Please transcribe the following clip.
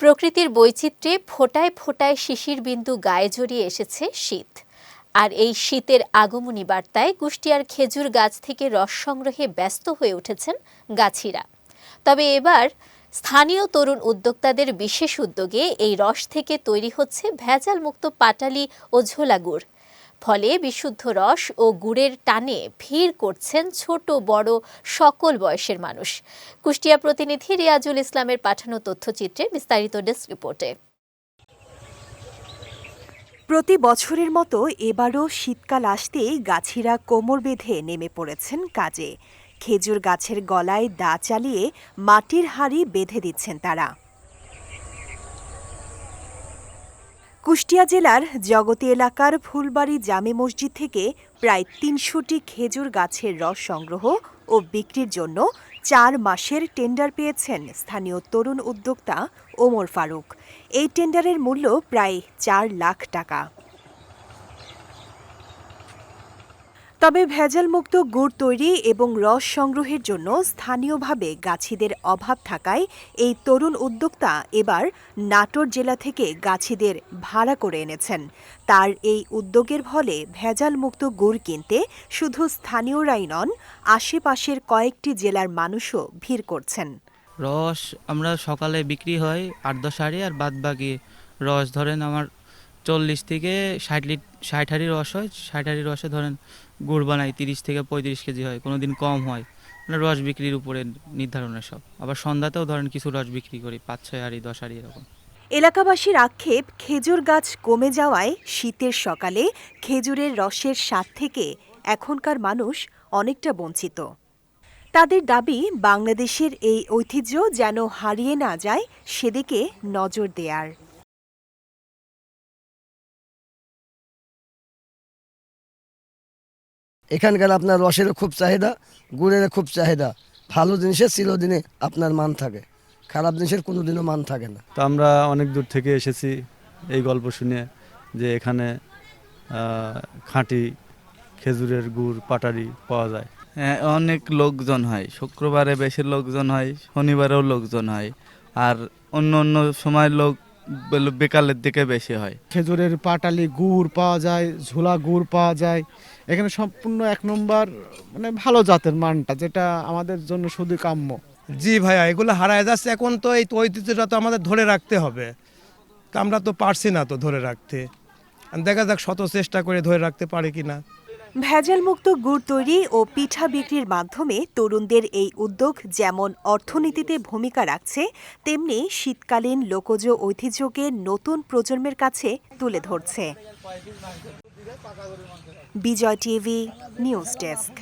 প্রকৃতির বৈচিত্র্যে ফোটায় ফোটায় শিশির বিন্দু গায়ে জড়িয়ে এসেছে শীত। আর এই শীতের আগমনী বার্তায় কুষ্টিয়ার খেজুর গাছ থেকে রস সংগ্রহে ব্যস্ত হয়ে উঠেছেন গাছিরা। তবে এবার স্থানীয় তরুণ উদ্যোক্তাদের বিশেষ উদ্যোগে এই রস থেকে তৈরি হচ্ছে ভেজাল মুক্ত পাটালি ও ঝোলা গুড়। ফলে বিশুদ্ধ রস ও গুড়ের টানে ভিড় করছেন ছোট বড় সকল বয়সের মানুষ। কুষ্টিয়া প্রতিনিধি রিয়াজুল ইসলামের পাঠানো তথ্যচিত্রে বিস্তারিত ডেস্ক রিপোর্টে। প্রতি বছরের মতো এবারও শীতকাল আসতেই গাছিরা কোমর বেঁধে নেমে পড়েছেন কাজে। খেজুর গাছের গলায় দা চালিয়ে মাটির হাঁড়ি বেঁধে দিচ্ছেন তারা। কুষ্টিয়া জেলার জগতি এলাকার ফুলবাড়ি জামে মসজিদ থেকে প্রায় ৩০০টি খেজুর গাছের রস সংগ্রহ ও বিক্রির জন্য ৪ মাসের টেন্ডার পেয়েছেন স্থানীয় তরুণ উদ্যোক্তা ওমর ফারুক। এই টেন্ডারের মূল্য প্রায় ৪ লাখ টাকা। তবে ভেজালমুক্ত গুড় তৈরি এবং রস সংগ্রহের জন্য স্থানীয়ভাবে গাছিদের অভাব থাকায় এই তরুণ উদ্যোক্তা এবার নাটোর জেলা থেকে গাছিদের ভাড়া করে এনেছেন। তার এই উদ্যোগের ফলে ভেজালমুক্ত গুড় কিনতে শুধু স্থানীয়রাই নন, আশেপাশের কয়েকটি জেলার মানুষও ভিড় করছেন। রস আমরা সকালে বিক্রি হয় ৮-১০ হাঁড়ি, আর বাদ বাকি রস ধরেন আমার ৪০ থেকে ৬০ হাঁড়ি রস হয়। ৬০ হাঁড়ি রসে ধরেন গুড় বানাই ৩০ থেকে ৩৫ কেজি হয়, কোনো দিন কম হয়। মানে রস বিক্রির উপরে নির্ধারণের সব। আবার সন্ধ্যাতেও ধরেন কিছু রস বিক্রি করি ৫-৬ হাঁড়ি ১০ হাঁড়ি এরকম। এলাকাবাসীর আক্ষেপ, খেজুর গাছ কমে যাওয়ায় শীতের সকালে খেজুরের রসের স্বাদ থেকে এখনকার মানুষ অনেকটা বঞ্চিত। তাদের দাবি, বাংলাদেশের এই ঐতিহ্য যেন হারিয়ে না যায় সেদিকে নজর দেয়ার। এখানকার আপনার রসেরও খুব চাহিদা, গুড়েরও খুব চাহিদা। ভালো জিনিসের চিরদিনে আপনার মান থাকে, খারাপ জিনিসের কোনোদিনও মান থাকে না। তো আমরা অনেক দূর থেকে এসেছি এই গল্প শুনে যে এখানে খাঁটি খেজুরের গুড় পাটারি পাওয়া যায়। হ্যাঁ, অনেক লোকজন হয়, শুক্রবারে বেশি লোকজন হয়, শনিবারেও লোকজন হয়, আর অন্য অন্য সময় লোক বিকালের দিকে বেশি হয়। খেজুরের পাটালি গুড় পাওয়া যায়, ঝোলা গুড় পাওয়া যায়। এখানে সম্পূর্ণ ১ নম্বর মানে ভালো জাতের মানটা, যেটা আমাদের জন্য শুধু কাম্য। জি ভাইয়া, এগুলো হারায় যাচ্ছে। এখন তো এই ঐতিহ্যটা তো আমাদের ধরে রাখতে হবে, তা আমরা তো পারছি না তো ধরে রাখতে। দেখা যাক শত চেষ্টা করে ধরে রাখতে পারি কিনা। ভেজালমুক্ত গুড় তৈরি ও পিঠা বিক্রির মাধ্যমে তরুণদের এই উদ্যোগ যেমন অর্থনীতিতে ভূমিকা রাখছে, তেমনি শীতকালীন লোকজ ঐতিহ্যকে নতুন প্রজন্মের কাছে তুলে ধরছে। বিজয় টিভি নিউজ ডেস্ক।